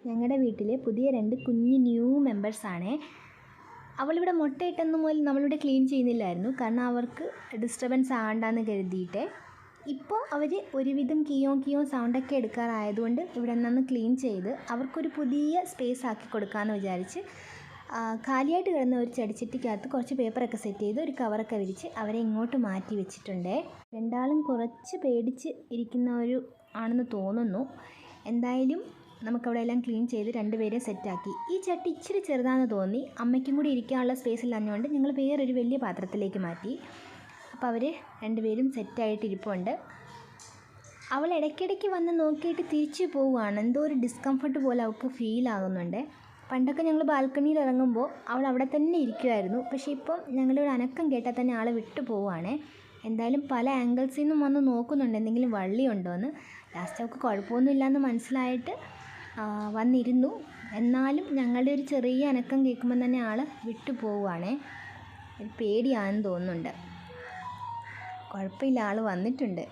ഞങ്ങളുടെ വീട്ടിലെ പുതിയ 2 കുഞ്ഞ് ന്യൂ മെമ്പേഴ്സാണേ. അവളിവിടെ മുട്ടയിട്ടെന്ന് മുതൽ നമ്മളിവിടെ ക്ലീൻ ചെയ്യുന്നില്ലായിരുന്നു, കാരണം അവർക്ക് ഡിസ്റ്റർബൻസ് ആകണ്ടെന്ന് കരുതിയിട്ട്. ഇപ്പോൾ അവർ ഒരുവിധം കിയോ സൗണ്ടൊക്കെ എടുക്കാറായതുകൊണ്ട് ഇവിടെ നിന്ന് ക്ലീൻ ചെയ്ത് അവർക്കൊരു പുതിയ സ്പേസ് ആക്കി കൊടുക്കാമെന്ന് വിചാരിച്ച് കാലിയായിട്ട് കിടന്ന ഒരു ചെടിച്ചട്ടിക്കകത്ത് കുറച്ച് പേപ്പറൊക്കെ സെറ്റ് ചെയ്ത് ഒരു കവറൊക്കെ വിരിച്ച് അവരെ ഇങ്ങോട്ട് മാറ്റി വെച്ചിട്ടുണ്ട്. രണ്ടാളും കുറച്ച് പേടിച്ച് ഇരിക്കുന്നവർ ആണെന്ന് തോന്നുന്നു. എന്തായാലും നമുക്കവിടെ എല്ലാം ക്ലീൻ ചെയ്ത് രണ്ടുപേരെ സെറ്റാക്കി. ഈ ചട്ടി ഇച്ചിരി ചെറുതാണെന്ന് തോന്നി, അമ്മയ്ക്കും കൂടി ഇരിക്കാനുള്ള സ്പേസ് ഇല്ലാഞ്ഞുകൊണ്ട് ഞങ്ങൾ വേറൊരു വലിയ പാത്രത്തിലേക്ക് മാറ്റി. അപ്പോൾ അവർ രണ്ടുപേരും സെറ്റായിട്ട് ഇരിപ്പുണ്ട്. അവൾ ഇടയ്ക്കിടയ്ക്ക് വന്ന് നോക്കിയിട്ട് തിരിച്ചു പോവുകയാണ്. എന്തോ ഒരു ഡിസ്കംഫർട്ട് പോലെ അവൾക്ക് ഫീൽ ആകുന്നുണ്ട്. പണ്ടൊക്കെ ഞങ്ങൾ ബാൽക്കണിയിൽ ഇറങ്ങുമ്പോൾ അവൾ അവിടെ തന്നെ ഇരിക്കുമായിരുന്നു. പക്ഷേ ഇപ്പം ഞങ്ങളൊരു അനക്കം കേട്ടാൽ തന്നെ ആൾ വിട്ടു പോവുകയാണ്. എന്തായാലും പല ആംഗിൾസിൽ നിന്നും വന്ന് നോക്കുന്നുണ്ട് എന്തെങ്കിലും വള്ളിയുണ്ടോ എന്ന്. ലാസ്റ്റ് അവൾക്ക് കുഴപ്പമൊന്നുമില്ലയെന്ന് മനസ്സിലായിട്ട് വന്നിരുന്നു. എന്നാലും ഞങ്ങളുടെ ഒരു ചെറിയ അനക്കം കേൾക്കുമ്പോൾ തന്നെ ആൾ വിട്ടു പോവുകയാണേ. ഒരു പേടിയാണെന്ന് തോന്നുന്നുണ്ട്. കുഴപ്പമില്ല, ആൾ വന്നിട്ടുണ്ട്.